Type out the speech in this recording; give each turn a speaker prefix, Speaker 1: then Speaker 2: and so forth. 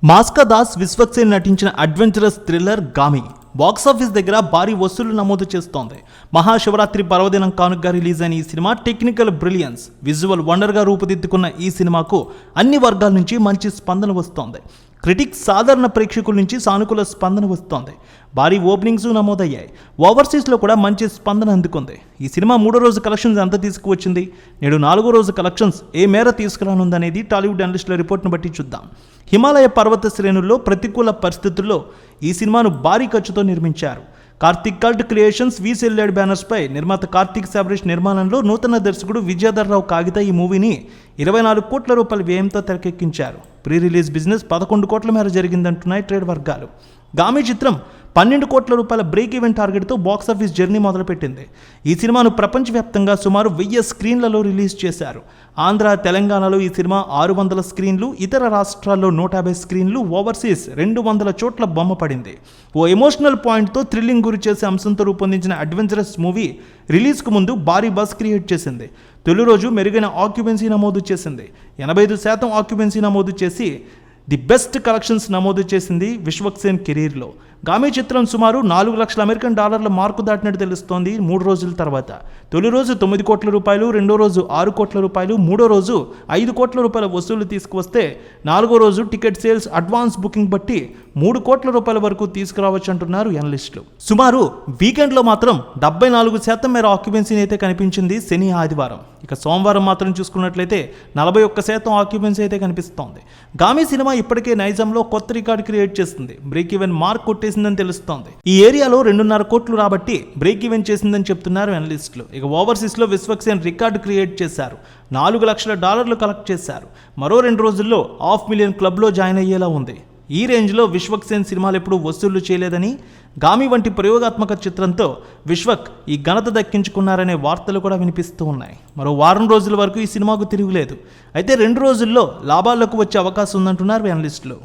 Speaker 1: మాస్కా దాస్ విశ్వక్సేన్ నటించిన adventurous thriller Gaami box office దగ్గర భారీ వసూళ్లు నమోదు చేస్తోంది. మహాశివరాత్రి పర్వదినం కానుకగా రిలీజ్ అయిన ఈ సినిమా టెక్నికల్ బ్రిలియన్స్, విజువల్ వండర్గా రూపుదిద్దుకున్న ఈ సినిమాకు అన్ని వర్గాల నుంచి మంచి స్పందన వస్తోంది. క్రిటిక్స్, సాధారణ ప్రేక్షకుల నుంచి సానుకూల స్పందన వస్తోంది. భారీ ఓపెనింగ్స్ నమోదయ్యాయి. ఓవర్సీస్లో కూడా మంచి స్పందన అందుకుంది. ఈ సినిమా 3వ రోజు కలెక్షన్స్ ఎంత తీసుకువచ్చింది, నేడు 4వ రోజు కలెక్షన్స్ ఏ మేర తీసుకురానుందనేది టాలీవుడ్ అనలిస్టుల రిపోర్ట్ను బట్టి చూద్దాం. హిమాలయ పర్వత శ్రేణుల్లో ప్రతికూల పరిస్థితుల్లో ఈ సినిమాను భారీ ఖర్చుతో నిర్మించారు. కార్తిక్ కల్ట్ క్రియేషన్స్, వి సెల్లాడ్ బ్యానర్స్ పై నిర్మాత కార్తిక్ సాబ్రిష్ నిర్మాణంలో నూతన దర్శకుడు విజయధర్రావు కాగిత ఈ మూవీని 24 కోట్ల రూపాయల వ్యయంతో తెరకెక్కించారు. ప్రీ రిలీజ్ బిజినెస్ 11 కోట్ల మేర జరిగిందంటున్నాయి ట్రేడ్ వర్గాలు. గామి చిత్రం 12 కోట్ల రూపాయల బ్రేక్ ఈవెన్ టార్గెట్తో బాక్సాఫీస్ జర్నీ మొదలుపెట్టింది. ఈ సినిమాను ప్రపంచవ్యాప్తంగా సుమారు 1000 స్క్రీన్లలో రిలీజ్ చేశారు. ఆంధ్ర, తెలంగాణలో ఈ సినిమా 600 స్క్రీన్లు, ఇతర రాష్ట్రాల్లో 150 స్క్రీన్లు, ఓవర్సీస్ 200 చోట్ల బొమ్మ పడింది. ఓ ఎమోషనల్ పాయింట్తో థ్రిల్లింగ్ గురి చేసే అంశంతో రూపొందించిన అడ్వెంచరస్ మూవీ రిలీజ్కు ముందు భారీ బజ్ క్రియేట్ చేసింది. తొలి రోజు మెరుగైన ఆక్యుపెన్సీ నమోదు చేసింది. 85% ఆక్యుపెన్సీ నమోదు చేసి ది బెస్ట్ కలెక్షన్స్ నమోదు చేసింది విశ్వక్సేన్ కెరీర్లో. గామి చిత్రం సుమారు $4 లక్షల అమెరికన్ డాలర్ల మార్కు దాటినట్టు తెలుస్తోంది 3 రోజుల తర్వాత. తొలి రోజు 9 కోట్ల రూపాయలు, రెండో రోజు 6 కోట్ల రూపాయలు, మూడో రోజు 5 కోట్ల రూపాయల వసూలు తీసుకువస్తే 4వ రోజు టికెట్ సేల్స్, అడ్వాన్స్ బుకింగ్ బట్టి 3 కోట్ల రూపాయల వరకు తీసుకురావచ్చు అంటున్నారు ఎనలిస్టులు. సుమారు వీకెండ్లో మాత్రం 74% మేర ఆక్యుపెన్సీ అయితే కనిపించింది శని, ఆదివారం. ఇక సోమవారం మాత్రం చూసుకున్నట్లయితే 41% ఆక్యుపెన్సీ అయితే కనిపిస్తోంది. గామి సినిమా ఇప్పటికే నైజాంలో కొత్త రికార్డు క్రియేట్ చేస్తుంది. బ్రేక్ ఈవెన్ మార్క్ కొట్టేసిందని తెలుస్తోంది. ఈ ఏరియాలో 2.5 కోట్లు రాబట్టి బ్రేక్ ఈవెన్ చేసిందని చెప్తున్నారు అనలిస్టులు. ఇక ఓవర్సీస్లో విశ్వక్సేన్ రికార్డు క్రియేట్ చేశారు. $4 లక్షల కలెక్ట్ చేశారు. మరో 2 రోజుల్లో 500,000 క్లబ్లో జాయిన్ అయ్యేలా ఉంది. ఈ రేంజ్లో విశ్వక్సేన్ సినిమాలు ఎప్పుడూ వసూళ్లు చేయలేదని, గామి వంటి ప్రయోగాత్మక చిత్రంతో విశ్వక్ ఈ ఘనత దక్కించుకున్నారనే వార్తలు కూడా వినిపిస్తూ ఉన్నాయి. మరో వారం రోజుల వరకు ఈ సినిమాకు తిరుగులేదు. అయితే 2 రోజుల్లో లాభాల్లోకి వచ్చే అవకాశం ఉందంటున్నారు అనలిస్టులు.